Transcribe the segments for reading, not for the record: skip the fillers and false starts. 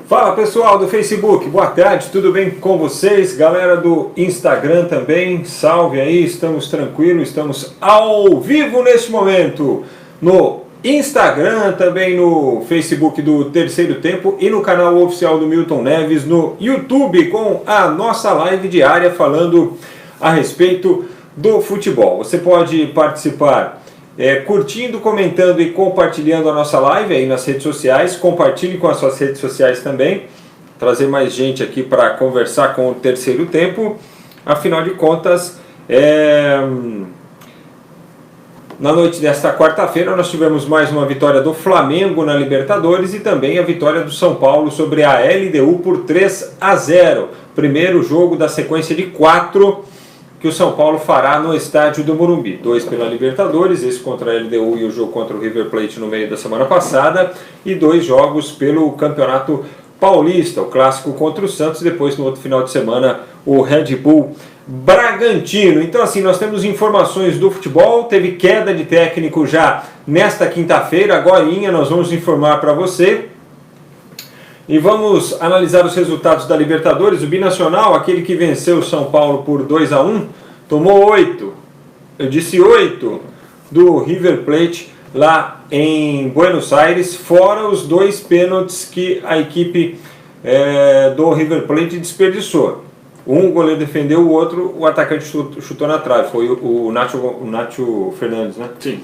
Fala pessoal do Facebook, boa tarde, tudo bem com vocês? Galera do Instagram também, salve aí, estamos tranquilos, estamos ao vivo neste momento no Instagram, também no Facebook do Terceiro Tempo e no canal oficial do Milton Neves no YouTube com a nossa live diária falando a respeito do futebol. Você pode participar curtindo, comentando e compartilhando a nossa live aí nas redes sociais. Compartilhe com as suas redes sociais também. Trazer mais gente aqui para conversar com o Terceiro Tempo. Afinal de contas, na noite desta quarta-feira nós tivemos mais uma vitória do Flamengo na Libertadores e também a vitória do São Paulo sobre a LDU por 3-0. Primeiro jogo da sequência de 4 que o São Paulo fará no estádio do Morumbi. 2 pela Libertadores, esse contra a LDU e o jogo contra o River Plate no meio da semana passada, e 2 jogos pelo Campeonato Paulista, o clássico contra o Santos, depois no outro final de semana o Red Bull Bragantino. Então assim, nós temos informações do futebol, teve queda de técnico já nesta quinta-feira, agorinha nós vamos informar para você. E vamos analisar os resultados da Libertadores. O Binacional, aquele que venceu o São Paulo por 2-1, tomou 8, eu disse 8, do River Plate lá em Buenos Aires, fora os 2 pênaltis que a equipe do River Plate desperdiçou. Um o goleiro defendeu, o outro o atacante chutou na trave, foi o Nacho Fernandes, né? Sim.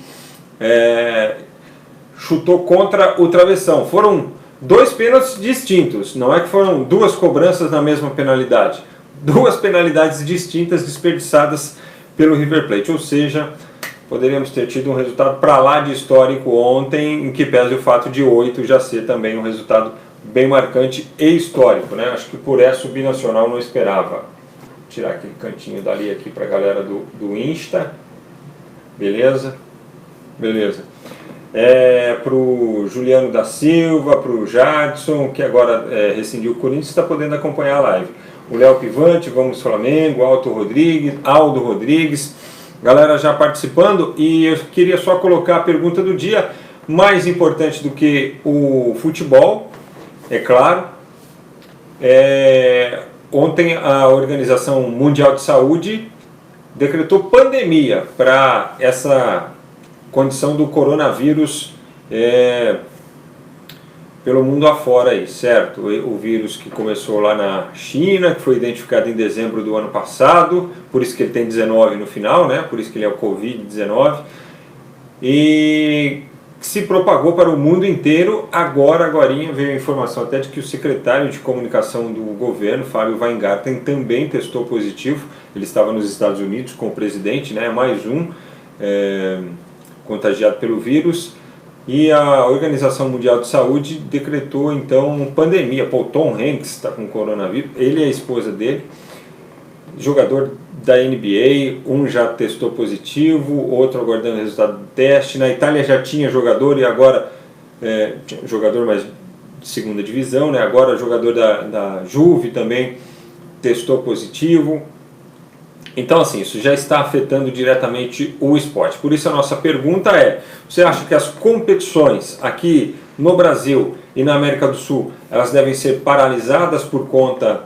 Chutou contra o travessão. Foram 2 pênaltis distintos, não é que foram 2 cobranças na mesma penalidade. 2 penalidades distintas desperdiçadas pelo River Plate, ou seja, poderíamos ter tido um resultado para lá de histórico ontem, em que pese o fato de 8 já ser também um resultado bem marcante e histórico, né? Acho que por essa o Binacional não esperava. Vou tirar aquele cantinho dali aqui para a galera do Insta. Beleza? Beleza. Para o Juliano da Silva, para o Jadson, que agora rescindiu o Corinthians, está podendo acompanhar a live. O Léo Pivante, Vamos Flamengo, Aldo Rodrigues, galera já participando. E eu queria só colocar a pergunta do dia, mais importante do que o futebol, é claro. Ontem a Organização Mundial de Saúde decretou pandemia para essa condição do coronavírus pelo mundo afora aí, certo? O vírus que começou lá na China, que foi identificado em dezembro do ano passado, por isso que ele tem 19 no final, né? Por isso que ele é o Covid-19, e se propagou para o mundo inteiro. Agorinha veio a informação até de que o secretário de comunicação do governo, Fábio Weingarten, também testou positivo. Ele estava nos Estados Unidos com o presidente, né? Mais um contagiado pelo vírus, e a Organização Mundial de Saúde decretou então pandemia. O Tom Hanks está com coronavírus, ele e a esposa dele, jogador da NBA, um já testou positivo, outro aguardando o resultado do teste. Na Itália já tinha jogador, e agora jogador mais de segunda divisão, né? Agora jogador da Juve também testou positivo. Então assim, isso já está afetando diretamente o esporte. Por isso a nossa pergunta é: você acha que as competições aqui no Brasil e na América do Sul, elas devem ser paralisadas por conta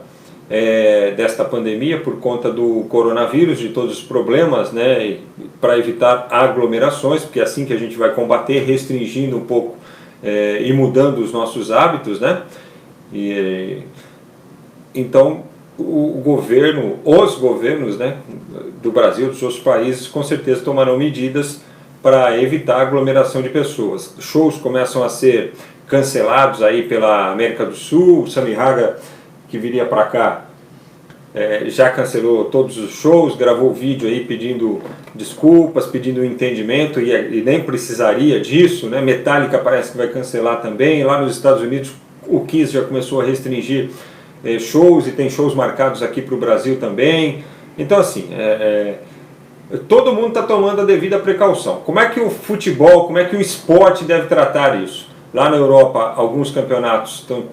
desta pandemia, por conta do coronavírus, de todos os problemas, né, para evitar aglomerações, porque é assim que a gente vai combater, restringindo um pouco e mudando os nossos hábitos, né? Então os governos, né, do Brasil, dos outros países, com certeza tomarão medidas para evitar aglomeração de pessoas. Shows começam a ser cancelados aí pela América do Sul. O Sammy Haga, que viria para cá, já cancelou todos os shows, gravou vídeo aí pedindo desculpas, pedindo entendimento, e nem precisaria disso, né? Metallica parece que vai cancelar também. Lá nos Estados Unidos o Kiss já começou a restringir shows, e tem shows marcados aqui para o Brasil também. Então assim, todo mundo está tomando a devida precaução. Como é que o futebol, como é que o esporte deve tratar isso? Lá na Europa, alguns campeonatos estão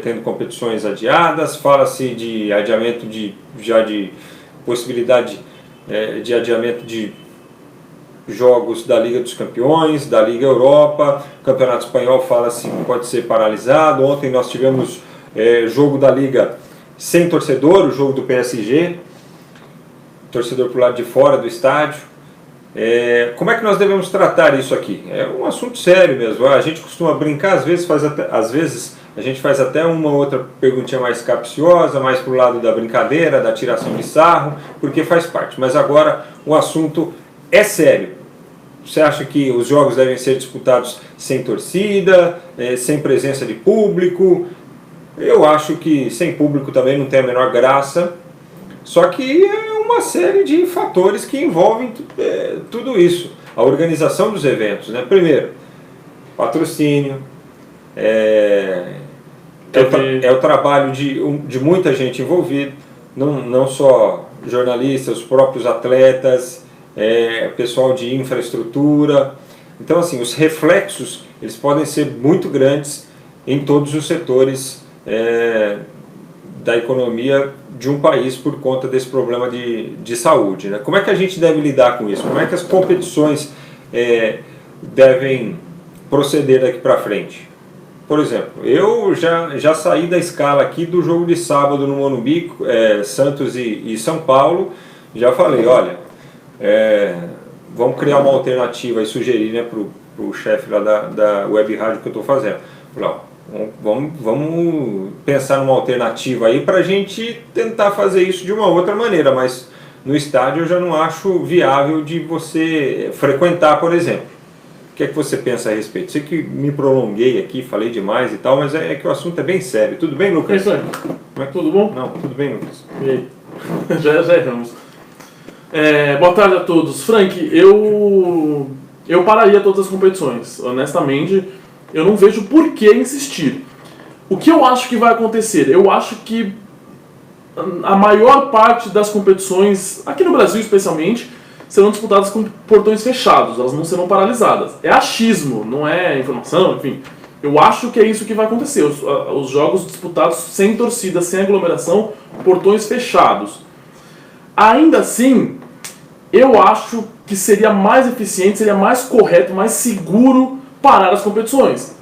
tendo competições adiadas, fala-se de adiamento de possibilidade de adiamento de jogos da Liga dos Campeões, da Liga Europa. O Campeonato Espanhol fala-se que pode ser paralisado. Ontem nós tivemos jogo da Liga sem torcedor, o jogo do PSG, torcedor para o lado de fora do estádio. Como é que nós devemos tratar isso aqui? É um assunto sério mesmo. A gente costuma brincar, às vezes a gente faz até uma outra perguntinha mais capciosa, mais para o lado da brincadeira, da tiração de sarro, porque faz parte. Mas agora o assunto é sério. Você acha que os jogos devem ser disputados sem torcida, sem presença de público? Eu acho que sem público também não tem a menor graça. Só que é uma série de fatores que envolvem tudo isso. A organização dos eventos, né? Primeiro, patrocínio, é o trabalho de muita gente envolvida, não só jornalistas, os próprios atletas, pessoal de infraestrutura. Então, assim, os reflexos eles podem ser muito grandes em todos os setores da economia de um país por conta desse problema de saúde, né? Como é que a gente deve lidar com isso? Como é que as competições devem proceder daqui para frente? Por exemplo, eu já saí da escala aqui do jogo de sábado no Morumbi, Santos e São Paulo. Já falei, olha, vamos criar uma alternativa e sugerir, né, para o chefe lá da web rádio que eu estou fazendo. Falei, vamos pensar numa alternativa aí para a gente tentar fazer isso de uma outra maneira, mas no estádio eu já não acho viável de você frequentar, por exemplo. O que é que você pensa a respeito? Sei que me prolonguei aqui, falei demais e tal, mas é que o assunto é bem sério. Tudo bem, Lucas? É isso aí. Tudo bom? Não, tudo bem, Lucas. E aí? já erramos. Boa tarde a todos. Frank, eu pararia todas as competições. Honestamente, eu não vejo por que insistir. O que eu acho que vai acontecer? Eu acho que a maior parte das competições, aqui no Brasil especialmente, serão disputadas com portões fechados, elas não serão paralisadas. É achismo, não é informação, enfim. Eu acho que é isso que vai acontecer. Os jogos disputados sem torcida, sem aglomeração, portões fechados. Ainda assim, eu acho que seria mais eficiente, seria mais correto, mais seguro parar as competições.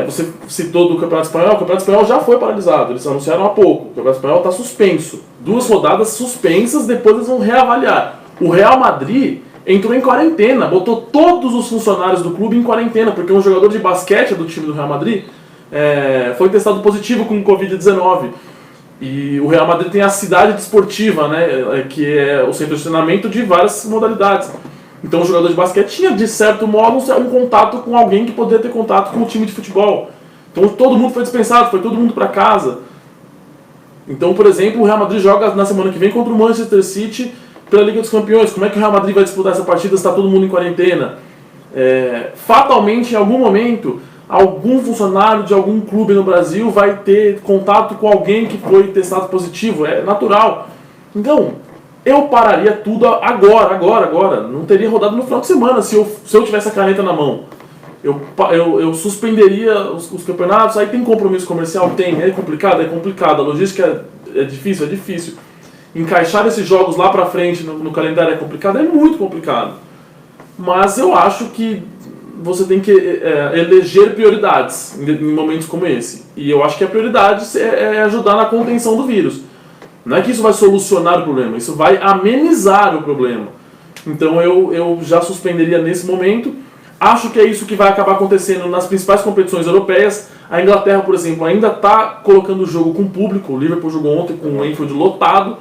Você citou do Campeonato Espanhol, o Campeonato Espanhol já foi paralisado, eles anunciaram há pouco. O Campeonato Espanhol está suspenso. 2 rodadas suspensas, depois eles vão reavaliar. O Real Madrid entrou em quarentena, botou todos os funcionários do clube em quarentena, porque um jogador de basquete do time do Real Madrid foi testado positivo com Covid-19. E o Real Madrid tem a cidade desportiva, né, que é o centro de treinamento de várias modalidades. Então o jogador de basquete tinha, de certo modo, um contato com alguém que poderia ter contato com o time de futebol. Então todo mundo foi dispensado, foi todo mundo para casa. Então, por exemplo, o Real Madrid joga na semana que vem contra o Manchester City pela Liga dos Campeões. Como é que o Real Madrid vai disputar essa partida se está todo mundo em quarentena? Fatalmente, em algum momento, algum funcionário de algum clube no Brasil vai ter contato com alguém que foi testado positivo. É natural. Então, eu pararia tudo agora. Não teria rodado no final de semana se eu tivesse a caneta na mão. Eu suspenderia os campeonatos. Aí tem compromisso comercial? Tem. É complicado. A logística é difícil. Encaixar esses jogos lá pra frente no calendário é complicado? É muito complicado. Mas eu acho que você tem que eleger prioridades em momentos como esse. E eu acho que a prioridade é ajudar na contenção do vírus. Não é que isso vai solucionar o problema, isso vai amenizar o problema. Então eu já suspenderia nesse momento. Acho que é isso que vai acabar acontecendo nas principais competições europeias. A Inglaterra, por exemplo, ainda está colocando o jogo com público. O Liverpool jogou ontem com o Anfield lotado.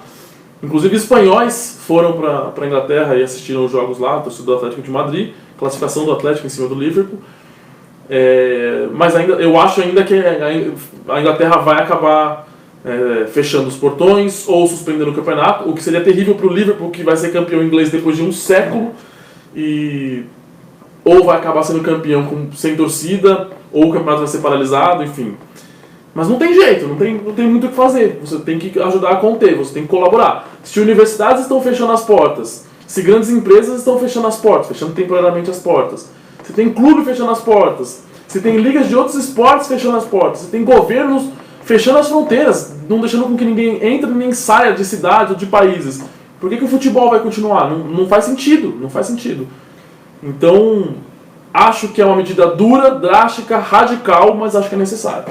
Inclusive espanhóis foram para a Inglaterra e assistiram os jogos lá, torcida do Atlético de Madrid, classificação do Atlético em cima do Liverpool. Mas eu acho ainda que a Inglaterra vai acabar fechando os portões ou suspendendo o campeonato, o que seria terrível para o Liverpool, que vai ser campeão inglês depois de um século, ou vai acabar sendo campeão sem torcida, ou o campeonato vai ser paralisado, enfim. Mas não tem jeito, não tem muito o que fazer. Você tem que ajudar a conter, você tem que colaborar. Se universidades estão fechando as portas, se grandes empresas estão fechando as portas, fechando temporariamente as portas, se tem clube fechando as portas, se tem ligas de outros esportes fechando as portas, se tem governos fechando as fronteiras, não deixando com que ninguém entre nem saia de cidades ou de países, por que o futebol vai continuar? Não faz sentido. Então, acho que é uma medida dura, drástica, radical, mas acho que é necessário.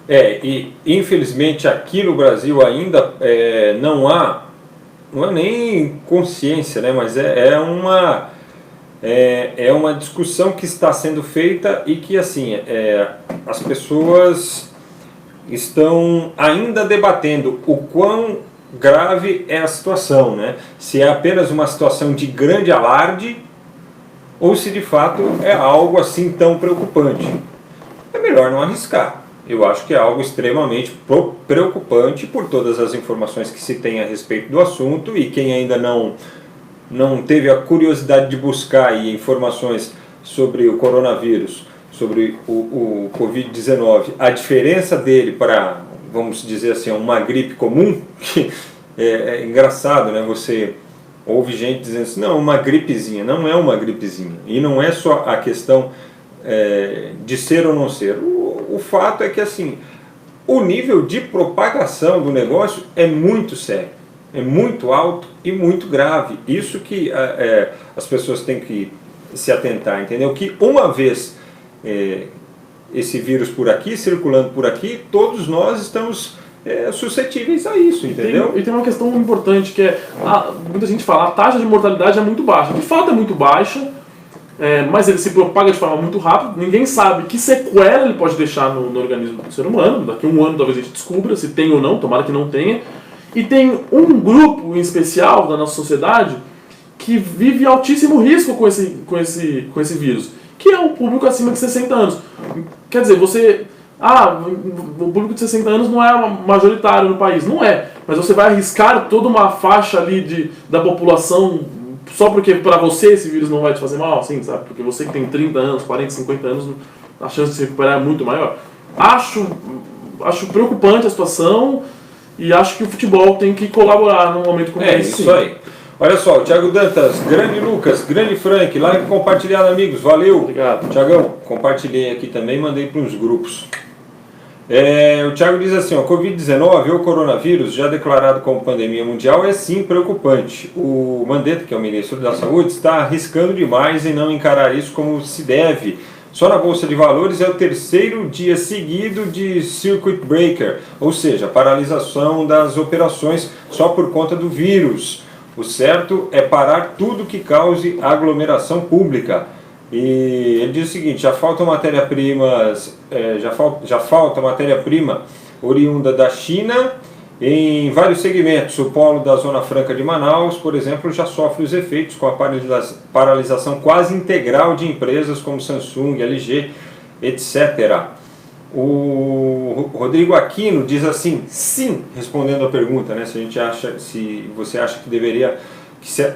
E infelizmente aqui no Brasil ainda não é nem consciência, né? Mas é uma discussão que está sendo feita e que assim as pessoas estão ainda debatendo o quão grave é a situação, né? Se é apenas uma situação de grande alarde ou se de fato é algo assim tão preocupante. É melhor não arriscar. Eu acho que é algo extremamente preocupante por todas as informações que se tem a respeito do assunto, e quem ainda não teve a curiosidade de buscar aí informações sobre o coronavírus, sobre o Covid-19, a diferença dele para, vamos dizer assim, uma gripe comum, que é engraçado, né? Você ouve gente dizendo assim, não, uma gripezinha. Não é uma gripezinha. E não é só a questão de ser ou não ser. O fato é que assim, o nível de propagação do negócio é muito sério, é muito alto e muito grave. Isso que as pessoas têm que se atentar, entendeu? Que uma vez esse vírus por aqui, circulando por aqui, todos nós estamos suscetíveis a isso, entendeu? E tem uma questão importante que muita gente fala, a taxa de mortalidade é muito baixa. De fato é muito baixa, mas ele se propaga de forma muito rápida. Ninguém sabe que sequela ele pode deixar no organismo do ser humano. Daqui a um ano talvez a gente descubra se tem ou não, tomara que não tenha. E tem um grupo em especial da nossa sociedade que vive altíssimo risco com esse vírus, que é o público acima de 60 anos. Quer dizer, o público de 60 anos não é majoritário no país. Não é, mas você vai arriscar toda uma faixa ali da população só porque para você esse vírus não vai te fazer mal, assim, sabe? Porque você que tem 30 anos, 40, 50 anos, a chance de se recuperar é muito maior. Acho preocupante a situação e acho que o futebol tem que colaborar num momento como esse. Isso aí. Olha só, o Thiago Dantas, grande Lucas, grande Frank, like compartilhado, amigos, valeu. Obrigado. Thiagão, compartilhei aqui também, mandei para uns grupos. O Thiago diz assim, Covid-19 ou coronavírus, já declarado como pandemia mundial, é sim preocupante. O Mandetta, que é o ministro da Saúde, está arriscando demais em não encarar isso como se deve. Só na Bolsa de Valores é o 3º dia seguido de circuit breaker, ou seja, paralisação das operações só por conta do vírus. O certo é parar tudo que cause aglomeração pública. E ele diz o seguinte, já falta matéria-prima oriunda da China em vários segmentos. O polo da Zona Franca de Manaus, por exemplo, já sofre os efeitos com a paralisação quase integral de empresas como Samsung, LG, etc. O Rodrigo Aquino diz assim, sim, respondendo a pergunta, né, se você acha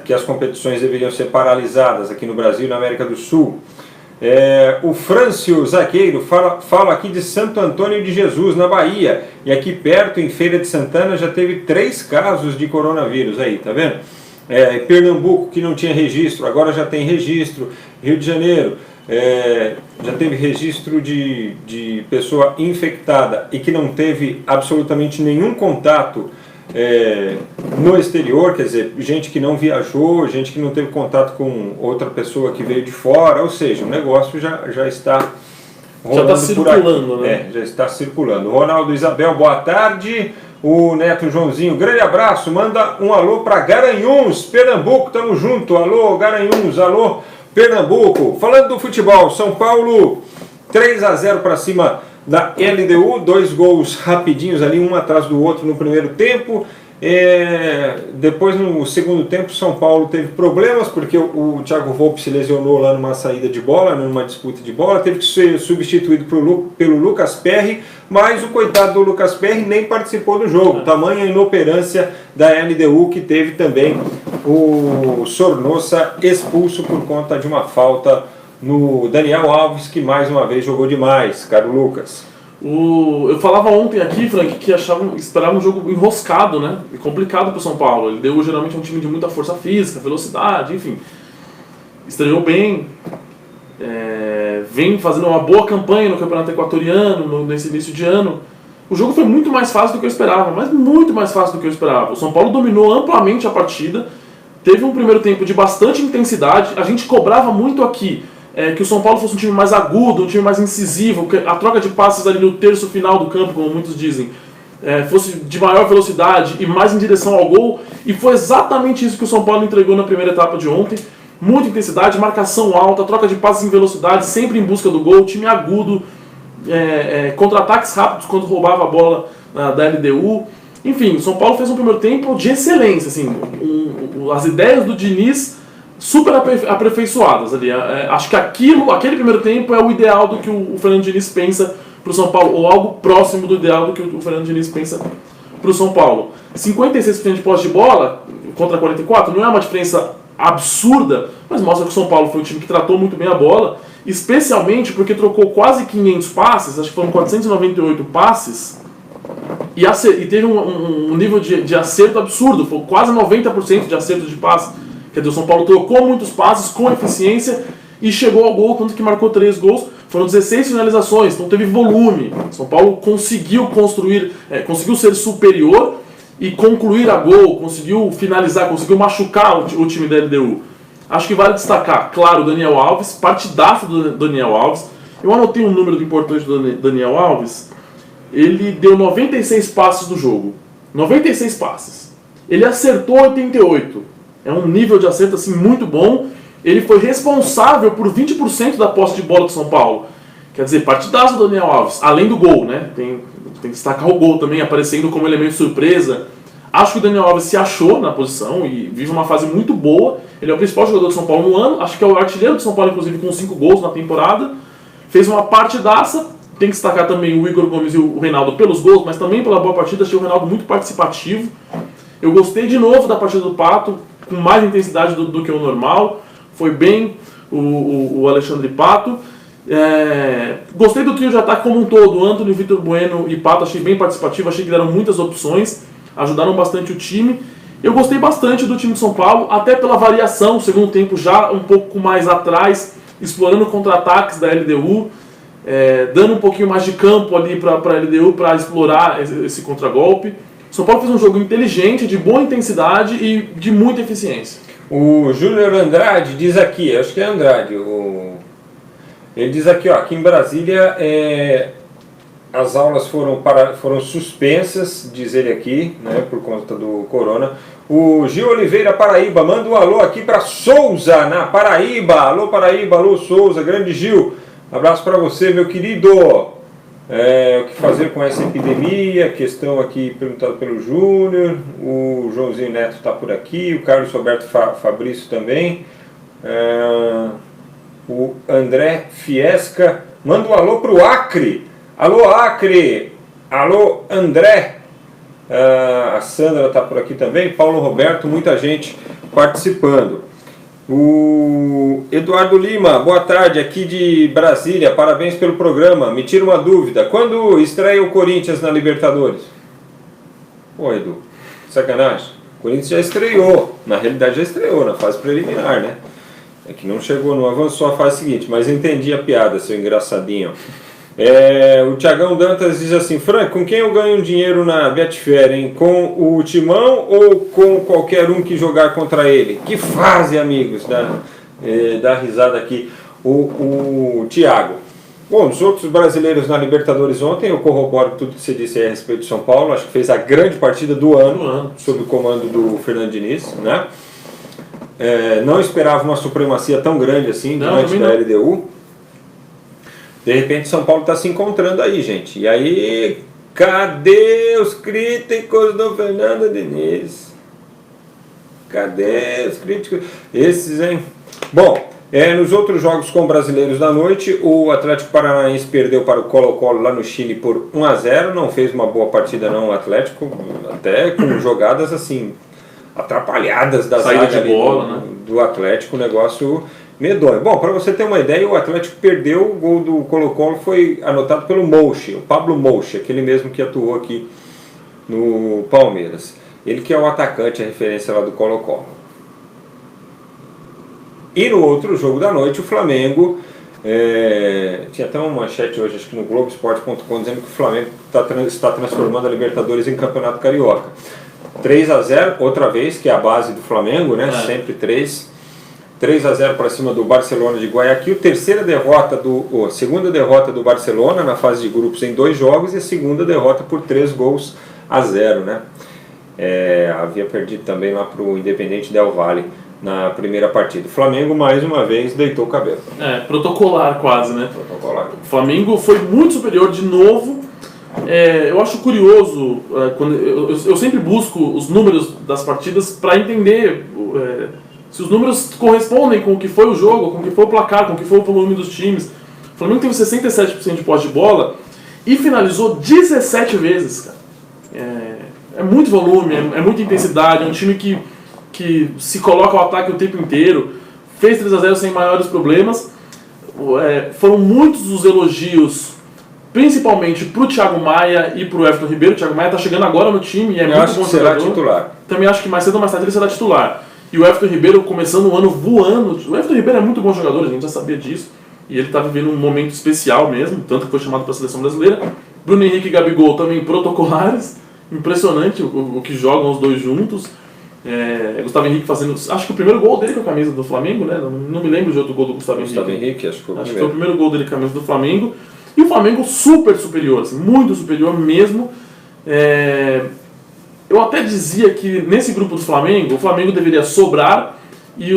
que as competições deveriam ser paralisadas aqui no Brasil e na América do Sul. O Frâncio Zaqueiro fala aqui de Santo Antônio de Jesus, na Bahia, e aqui perto, em Feira de Santana, já teve 3 casos de coronavírus aí, tá vendo? Pernambuco, que não tinha registro, agora já tem registro. Rio de Janeiro, já teve registro de pessoa infectada e que não teve absolutamente nenhum contato no exterior, quer dizer, gente que não viajou, gente que não teve contato com outra pessoa que veio de fora, ou seja, o negócio já está rolando, já está circulando, né? Já está circulando. Ronaldo Isabel, boa tarde. O Neto Joãozinho, grande abraço, manda um alô para Garanhuns, Pernambuco, tamo junto, alô Garanhuns, alô Pernambuco. Falando do futebol, São Paulo 3-0 para cima da LDU, 2 gols rapidinhos ali, um atrás do outro no primeiro tempo. Depois no segundo tempo São Paulo teve problemas porque o Thiago Volpi se lesionou lá numa saída de bola, numa disputa de bola, teve que ser substituído pelo Lucas Perry, mas o coitado do Lucas Perry nem participou do jogo, tamanha inoperância da LDU, que teve também o Sornosa expulso por conta de uma falta no Daniel Alves, que mais uma vez jogou demais, caro Lucas. Eu falava ontem aqui, Frank, que esperava um jogo enroscado, né? E complicado para o São Paulo. Ele deu geralmente um time de muita força física, velocidade, enfim. Estreou bem, vem fazendo uma boa campanha no Campeonato Equatoriano, nesse início de ano. O jogo foi muito mais fácil do que eu esperava, mas muito mais fácil do que eu esperava. O São Paulo dominou amplamente a partida, teve um primeiro tempo de bastante intensidade, a gente cobrava muito aqui que o São Paulo fosse um time mais agudo, um time mais incisivo, que a troca de passes ali no terço final do campo, como muitos dizem, fosse de maior velocidade e mais em direção ao gol, e foi exatamente isso que o São Paulo entregou na primeira etapa de ontem. Muita intensidade, marcação alta, troca de passes em velocidade, sempre em busca do gol, time agudo, contra-ataques rápidos quando roubava a bola da LDU. Enfim, o São Paulo fez um primeiro tempo de excelência, assim, as ideias do Diniz super aperfeiçoadas ali. Acho que aquele primeiro tempo é o ideal do que o Fernando Diniz pensa para o São Paulo, ou algo próximo do ideal do que o Fernando Diniz pensa para o São Paulo. 56% de posse de bola contra 44% não é uma diferença absurda, mas mostra que o São Paulo foi um time que tratou muito bem a bola, especialmente porque trocou quase 500 passes, acho que foram 498 passes, e teve um nível de acerto absurdo, foi quase 90% de acerto de passe. Quer dizer, o São Paulo trocou muitos passes com eficiência e chegou ao gol, tanto que marcou 3 gols. Foram 16 finalizações, então teve volume. O São Paulo conseguiu construir, conseguiu ser superior e concluir a gol, conseguiu finalizar, conseguiu machucar o time da LDU. Acho que vale destacar, claro, o Daniel Alves, partidaço do Daniel Alves. Eu anotei um número importante do Daniel Alves. Ele deu 96 passes no jogo. 96 passes. Ele acertou 88. É um nível de acerto assim muito bom. Ele foi responsável por 20% da posse de bola do São Paulo. Quer dizer, partidaço do Daniel Alves, além do gol, né? Tem que destacar o gol também, aparecendo como elemento surpresa. Acho que o Daniel Alves se achou na posição e vive uma fase muito boa. Ele é o principal jogador do São Paulo no ano. Acho que é o artilheiro do São Paulo, inclusive, com 5 gols na temporada. Fez uma partidaça. Tem que destacar também o Igor Gomes e o Reinaldo pelos gols, mas também pela boa partida. Achei o Reinaldo muito participativo. Eu gostei de novo da partida do Pato, com mais intensidade do que o normal. Foi bem o Alexandre Pato. Gostei do trio de ataque como um todo. Antony, Vitor Bueno e Pato, achei bem participativo. Achei que deram muitas opções, ajudaram bastante o time. Eu gostei bastante do time de São Paulo, até pela variação, o segundo tempo já um pouco mais atrás, explorando contra-ataques da LDU, dando um pouquinho mais de campo ali para a LDU para explorar esse contragolpe. São Paulo fez um jogo inteligente, de boa intensidade e de muita eficiência. O Júnior Andrade diz aqui, acho que é Andrade, ele diz aqui, ó, aqui em Brasília as aulas foram suspensas, diz ele aqui, né, por conta do corona. O Gil Oliveira, Paraíba, manda um alô aqui para Souza, na Paraíba. Alô Paraíba, alô Souza, grande Gil. Abraço para você, meu querido. O que fazer com essa epidemia? Questão aqui perguntada pelo Júnior. O Joãozinho Neto está por aqui. O Carlos Roberto Fabrício também. O André Fiesca. Manda um alô para o Acre. Alô Acre. Alô André. A Sandra está por aqui também. Paulo Roberto, muita gente participando. O Eduardo Lima, boa tarde, aqui de Brasília, parabéns pelo programa. Me tira uma dúvida, quando estreia o Corinthians na Libertadores? Pô, Edu, sacanagem. O Corinthians já estreou, na realidade já estreou na fase preliminar, né? É que não chegou, não avançou a fase seguinte, mas eu entendi a piada, seu engraçadinho. O Thiagão Dantas diz assim, Frank, com quem eu ganho dinheiro na Betfair, hein? Com o Timão ou com qualquer um que jogar contra ele? Que fase, amigos, dá risada aqui o Thiago. Bom, os outros brasileiros na Libertadores ontem, eu corroboro tudo que você disse aí a respeito de São Paulo, acho que fez a grande partida do ano, sob o comando do Fernando Diniz, né? Não esperava uma supremacia tão grande assim diante da LDU. De repente São Paulo está se encontrando aí, gente. E aí, cadê os críticos do Fernando Diniz? Cadê os críticos? Esses, hein? Bom, nos outros jogos com brasileiros da noite, o Atlético Paranaense perdeu para o Colo-Colo lá no Chile por 1-0. Não fez uma boa partida não o Atlético, até com jogadas assim, atrapalhadas da saída zaga de bola, do Atlético, o negócio... medonho. Bom, para você ter uma ideia, o Atlético perdeu, o gol do Colo-Colo foi anotado pelo Mouche, o Pablo Mouche, aquele mesmo que atuou aqui no Palmeiras. Ele que é o atacante, a referência lá do Colo-Colo. E no outro jogo da noite, o Flamengo, tinha até uma manchete hoje, acho que no Globoesporte.com, dizendo que o Flamengo está transformando a Libertadores em Campeonato Carioca. 3-0, outra vez, que é a base do Flamengo, né? Sempre 3. 3-0 para cima do Barcelona de Guayaquil, segunda derrota do Barcelona na fase de grupos em 2 jogos e a segunda derrota por 3-0, né? Havia perdido também lá para o Independiente Del Valle na primeira partida. O Flamengo mais uma vez deitou o cabelo. Protocolar quase, né? Protocolar. O Flamengo foi muito superior de novo. Eu acho curioso, quando eu sempre busco os números das partidas para entender se os números correspondem com o que foi o jogo, com o que foi o placar, com o que foi o volume dos times. O Flamengo teve 67% de posse de bola e finalizou 17 vezes, cara. É muito volume, é muita intensidade, é um time que se coloca ao ataque o tempo inteiro, fez 3-0 sem maiores problemas. Foram muitos os elogios, principalmente pro Thiago Maia e pro Everton Ribeiro. O Thiago Maia tá chegando agora no time e é muito bom jogador. Será titular. Também acho que mais cedo ou mais tarde ele será titular. E o Everton Ribeiro começando o ano voando. O Everton Ribeiro é muito bom jogador, a gente já sabia disso. E ele tá vivendo um momento especial mesmo, tanto que foi chamado para a seleção brasileira. Bruno Henrique e Gabigol também protocolares. Impressionante o que jogam os dois juntos. Gustavo Henrique fazendo... Acho que o primeiro gol dele com a camisa do Flamengo, né? Não me lembro de outro gol do Gustavo Henrique. Acho que foi o primeiro gol dele com a camisa do Flamengo. E o Flamengo super superior, assim, muito superior mesmo. Eu até dizia que nesse grupo do Flamengo, o Flamengo deveria sobrar e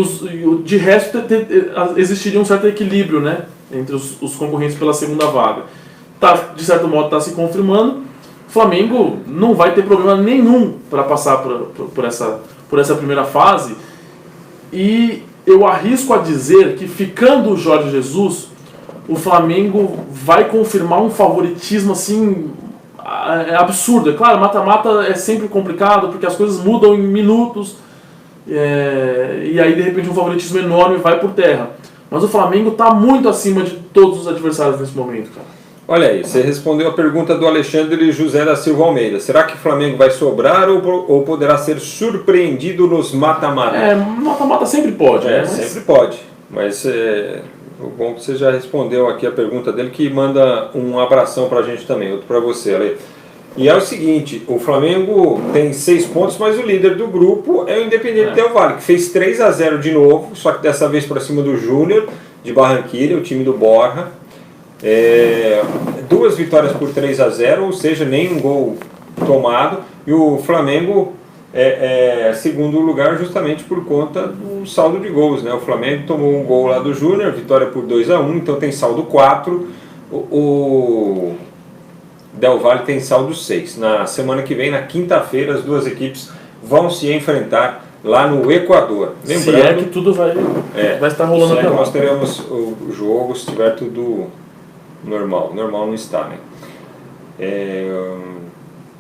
de resto existiria um certo equilíbrio, né, entre os concorrentes pela segunda vaga. De certo modo está se confirmando. O Flamengo não vai ter problema nenhum para passar por essa primeira fase. E eu arrisco a dizer que, ficando o Jorge Jesus, o Flamengo vai confirmar um favoritismo assim absurdo. É claro, mata-mata é sempre complicado porque as coisas mudam em minutos e aí de repente um favoritismo enorme vai por terra. Mas o Flamengo está muito acima de todos os adversários nesse momento, cara. Olha aí, você respondeu a pergunta do Alexandre José da Silva Almeida. Será que o Flamengo vai sobrar ou poderá ser surpreendido nos mata-mata? Mata-mata sempre pode, né? Sempre pode, mas o bom é que você já respondeu aqui a pergunta dele, que manda um abração pra gente também, outro pra você, Ale. E é o seguinte, o Flamengo tem 6 pontos, mas o líder do grupo é o Independiente Del Valle, que fez 3-0 de novo, só que dessa vez para cima do Júnior de Barranquilla, o time do Borja. 2 vitórias por 3-0, ou seja, nenhum gol tomado, e o Flamengo segundo lugar justamente por conta do saldo de gols, né? O Flamengo tomou um gol lá do Júnior, vitória por 2-1, então tem saldo 4, o Del Valle tem saldo 6. Na semana que vem, na quinta-feira, as duas equipes vão se enfrentar lá no Equador. Lembrando, se é que tudo vai estar rolando até lá. Nós teremos o jogo, se tiver tudo normal não está, né?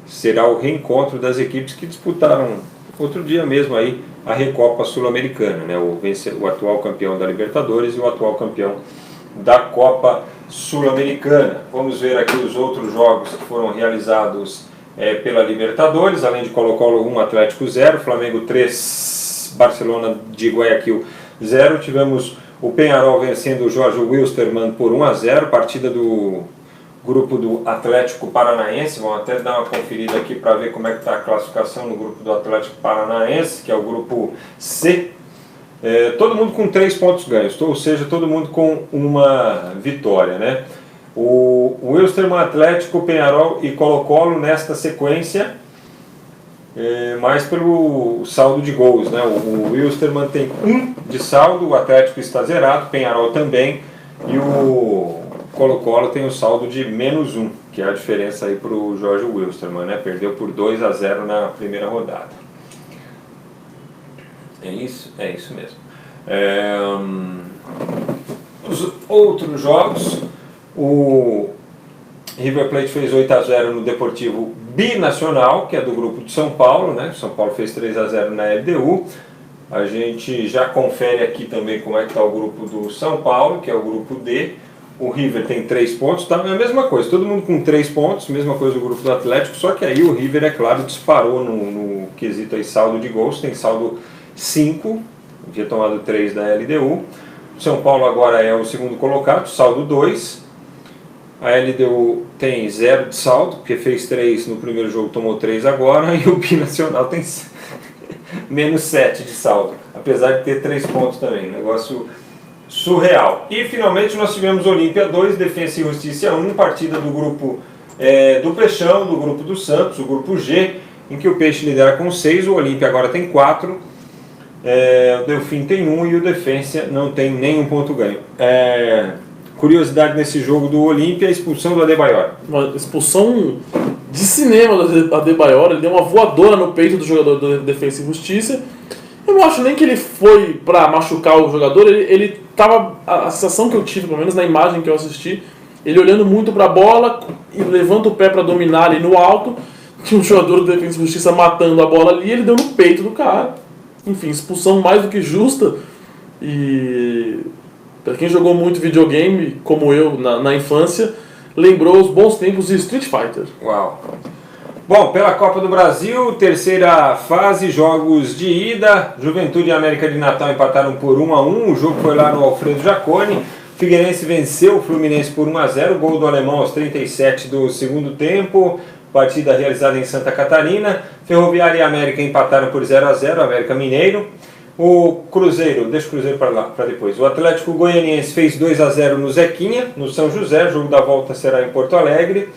Será o reencontro das equipes que disputaram outro dia mesmo aí a Recopa Sul-Americana, né? O atual campeão da Libertadores e o atual campeão da Copa Sul-Americana. Vamos ver aqui os outros jogos que foram realizados pela Libertadores, além de Colo-Colo 1, Atlético 0, Flamengo 3, Barcelona de Guayaquil 0. Tivemos o Peñarol vencendo o Jorge Wilstermann por 1-0, partida do grupo do Atlético Paranaense. Vamos até dar uma conferida aqui para ver como é que está a classificação no grupo do Atlético Paranaense, que é o grupo C. Todo mundo com 3 pontos ganhos, ou seja, todo mundo com uma vitória, né? O Wilstermann, Atlético, Peñarol e Colo-Colo nesta sequência, mais pelo saldo de gols, né? O Wilstermann tem 1 de saldo, o Atlético está zerado, o Peñarol também, e o Colo-Colo tem o saldo de -1, que é a diferença aí para o Jorge Wilstermann, né? Perdeu por 2-0 na primeira rodada. É isso mesmo. Os outros jogos, o River Plate fez 8-0 no Deportivo Binacional, que é do grupo de São Paulo, né? São Paulo fez 3-0 na LDU. A gente já confere aqui também como é que está o grupo do São Paulo, que é o grupo D. O River tem 3 pontos, tá? É a mesma coisa, todo mundo com 3 pontos, mesma coisa do grupo do Atlético, só que aí o River, é claro, disparou no quesito aí saldo de gols, tem saldo 5, havia tomado 3 da LDU. O São Paulo agora é o segundo colocado, saldo 2. A LDU tem 0 de saldo, porque fez 3 no primeiro jogo, tomou 3 agora, e o Binacional tem menos 7 de saldo, apesar de ter 3 pontos também, negócio surreal. E finalmente nós tivemos Olímpia 2, Defensa e Justiça 1, partida do grupo do Peixão, do grupo do Santos, o grupo G, em que o Peixe lidera com 6, o Olímpia agora tem 4, o Delfim tem 1 e o Defensa não tem nenhum ponto ganho. Curiosidade nesse jogo do Olímpia, a expulsão do Adebayor. Uma expulsão de cinema do Adebayor, ele deu uma voadora no peito do jogador do Defensa e Justiça. Eu não acho nem que ele foi pra machucar o jogador, ele tava, a sensação que eu tive, pelo menos na imagem que eu assisti, ele olhando muito pra bola e levanta o pé pra dominar ali no alto, tinha um jogador do Defensa e Justiça matando a bola ali, ele deu no peito do cara. Enfim, expulsão mais do que justa. E para quem jogou muito videogame, como eu, na infância, lembrou os bons tempos de Street Fighter. Uau! Bom, pela Copa do Brasil, terceira fase, jogos de ida. Juventude e América de Natal empataram por 1-1. O jogo foi lá no Alfredo Jaconi. Figueirense venceu o Fluminense por 1-0. Gol do alemão aos 37 do segundo tempo. Partida realizada em Santa Catarina. Ferroviária e América empataram por 0-0. América Mineiro. O Cruzeiro, deixa o Cruzeiro para depois. O Atlético Goianiense fez 2-0 no Zequinha, no São José. O jogo da volta será em Porto Alegre.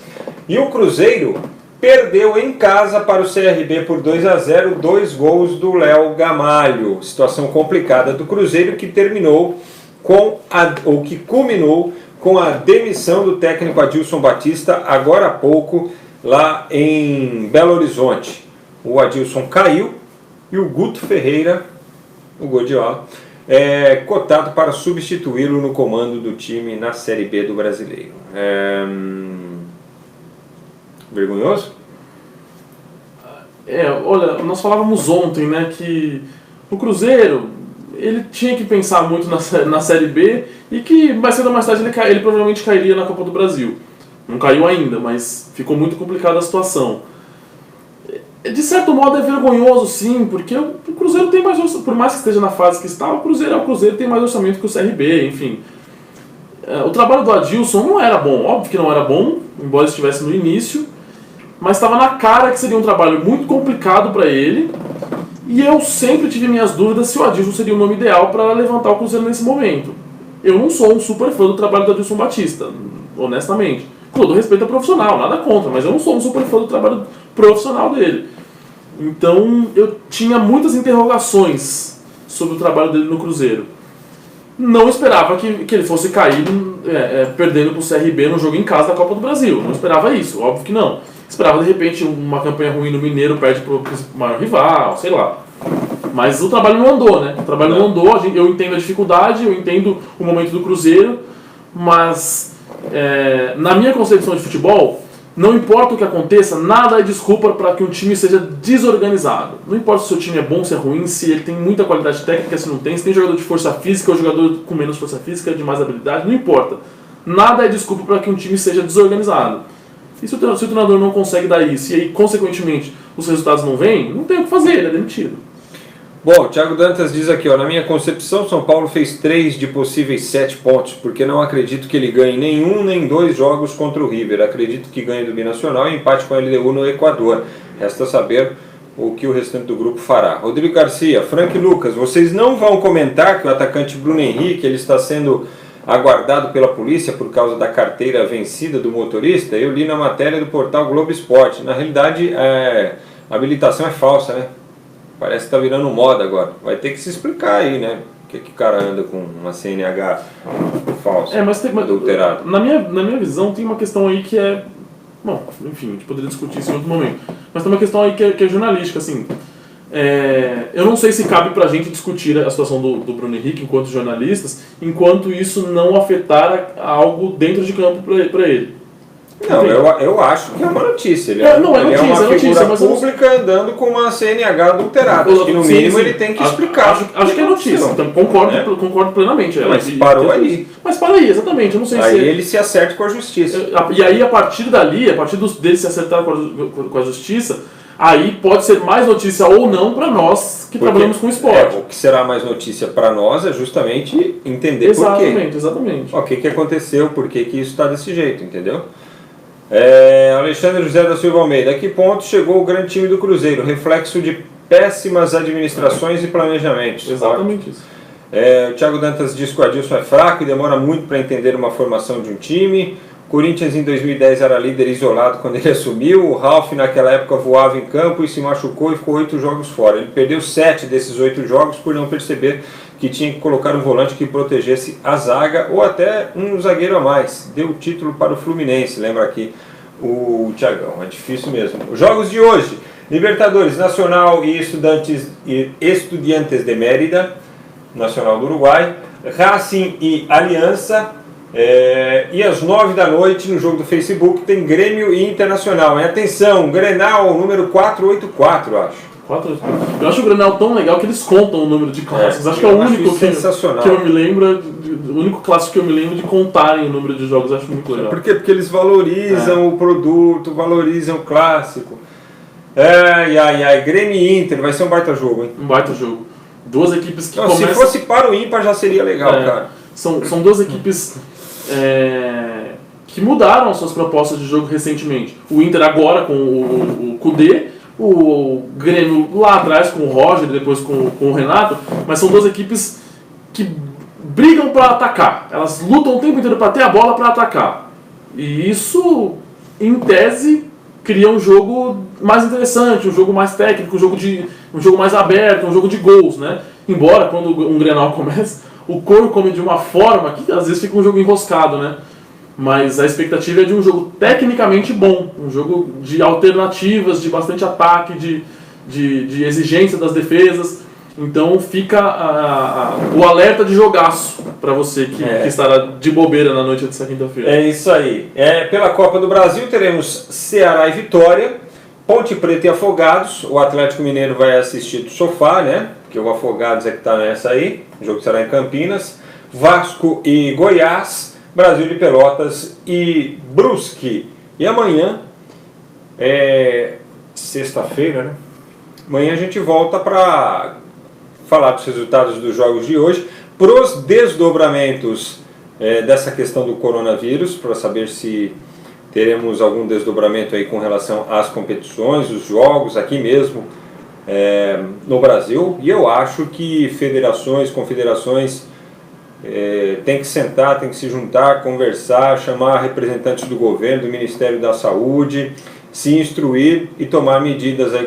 E o Cruzeiro perdeu em casa para o CRB por 2-0, 2 gols do Léo Gamalho. Situação complicada do Cruzeiro que terminou que culminou com a demissão do técnico Adilson Batista agora há pouco lá em Belo Horizonte. O Adilson caiu e o Guto Ferreira, o Godiola, é cotado para substituí-lo no comando do time na Série B do Brasileiro. Vergonhoso? Olha, nós falávamos ontem, né, que o Cruzeiro, ele tinha que pensar muito na Série B e que mais cedo ou mais tarde ele provavelmente cairia na Copa do Brasil. Não caiu ainda, mas ficou muito complicada a situação. De certo modo é vergonhoso sim, porque o Cruzeiro tem mais orçamento, por mais que esteja na fase que está, o Cruzeiro tem mais orçamento que o CRB, enfim. O trabalho do Adilson não era bom, óbvio que não era bom, embora estivesse no início, mas estava na cara que seria um trabalho muito complicado para ele, e eu sempre tive minhas dúvidas se o Adilson seria o nome ideal para levantar o Cruzeiro nesse momento. Eu não sou um super fã do trabalho do Adilson Batista, honestamente. Com todo respeito ao profissional, nada contra, mas eu não sou um super fã do trabalho profissional dele. Então eu tinha muitas interrogações sobre o trabalho dele no Cruzeiro. Não esperava que ele fosse cair perdendo para o CRB no jogo em casa da Copa do Brasil. Não esperava isso, óbvio que não. Esperava de repente uma campanha ruim no Mineiro, perde para o maior rival, sei lá. Mas o trabalho não andou, né? O trabalho não andou, eu entendo a dificuldade, eu entendo o momento do Cruzeiro, mas na minha concepção de futebol, não importa o que aconteça, nada é desculpa para que um time seja desorganizado. Não importa se o seu time é bom, se é ruim, se ele tem muita qualidade técnica, se não tem, se tem jogador de força física ou jogador com menos força física, de mais habilidade, não importa. Nada é desculpa para que um time seja desorganizado. E se o treinador não consegue dar isso e aí, consequentemente, os resultados não vêm, não tem o que fazer, ele é demitido. Bom, o Thiago Dantas diz aqui, na minha concepção, São Paulo fez 3 de possíveis 7 pontos, porque não acredito que ele ganhe nenhum nem 2 jogos contra o River. Acredito que ganhe do Binacional e empate com a LDU no Equador. Resta saber o que o restante do grupo fará. Rodrigo Garcia, Frank Lucas, vocês não vão comentar que o atacante Bruno Henrique ele está sendo aguardado pela polícia por causa da carteira vencida do motorista? Eu li na matéria do portal Globo Esporte. Na realidade, a habilitação é falsa, né? Parece que está virando moda agora. Vai ter que se explicar aí, né? Por que o cara anda com uma CNH falsa, mas adulterada. Na minha visão, tem uma questão aí que é... Bom, enfim, a gente poderia discutir isso em outro momento. Mas tem uma questão aí que é jornalística, assim. Eu não sei se cabe pra gente discutir a situação do Bruno Henrique enquanto jornalistas, enquanto isso não afetar algo dentro de campo pra ele. Não, eu acho que é uma notícia. Ele é uma figura mas pública andando com uma CNH adulterada. Acho que no mínimo ele tem que explicar. Acho que é notícia, então concordo plenamente. Mas parou ali. Mas para aí, exatamente. Eu não sei aí ele se acerta com a justiça. E aí, a partir dele se acertar com a justiça, aí pode ser mais notícia ou não para nós que trabalhamos com esporte. O que será mais notícia para nós é justamente entender por quê. Exatamente. O que aconteceu, por que isso está desse jeito, entendeu? Alexandre José da Silva Almeida, a que ponto chegou o grande time do Cruzeiro? Reflexo de péssimas administrações e planejamentos. Exatamente isso. O Thiago Dantas diz que o Adilson é fraco e demora muito para entender uma formação de um time. Corinthians em 2010 era líder isolado quando ele assumiu. O Ralf naquela época voava em campo e se machucou e ficou 8 jogos fora. Ele perdeu 7 desses 8 jogos por não perceber que tinha que colocar um volante que protegesse a zaga ou até um zagueiro a mais. Deu o título para o Fluminense, lembra aqui o Thiagão. É difícil mesmo. Os jogos de hoje: Libertadores, Nacional e Estudiantes de Mérida, Nacional do Uruguai, Racing e Aliança. E às 9 da noite, no jogo do Facebook, tem Grêmio e Internacional. E atenção, Grenal número 484, eu acho. Eu acho o Grenal tão legal que eles contam o número de clássicos. Acho que é o único que eu me lembro, o único clássico que eu me lembro de contarem o número de jogos. Acho muito legal. Por quê? Porque eles valorizam o produto, valorizam o clássico. Grêmio e Inter, vai ser um baita jogo, hein? Um baita jogo. Duas equipes que começam... Se fosse para o ímpar já seria legal, cara. São duas equipes que mudaram suas propostas de jogo recentemente. O Inter agora com o Kudê, o Grêmio lá atrás com o Roger, depois com o Renato, mas são duas equipes que brigam para atacar. Elas lutam o tempo inteiro para ter a bola para atacar. E isso, em tese, cria um jogo mais interessante, um jogo mais técnico, um jogo mais aberto, um jogo de gols, né? Embora quando um Grenal começa, o couro come de uma forma que às vezes fica um jogo enroscado, né? Mas a expectativa é de um jogo tecnicamente bom, um jogo de alternativas, de bastante ataque, de exigência das defesas. Então fica o alerta de jogaço para você que estará de bobeira na noite dessa quinta-feira. É isso aí. Pela Copa do Brasil teremos Ceará e Vitória, Ponte Preta e Afogados. O Atlético Mineiro vai assistir do sofá, né? Porque o Afogados é que está nessa aí. O jogo será em Campinas. Vasco e Goiás, Brasil de Pelotas e Brusque. E amanhã, sexta-feira, né? Amanhã a gente volta para falar dos resultados dos jogos de hoje, pros desdobramentos dessa questão do coronavírus, para saber se teremos algum desdobramento aí com relação às competições, os jogos aqui mesmo no Brasil. E eu acho que federações, confederações tem que sentar, tem que se juntar, conversar, chamar representantes do governo, do Ministério da Saúde, se instruir e tomar medidas aí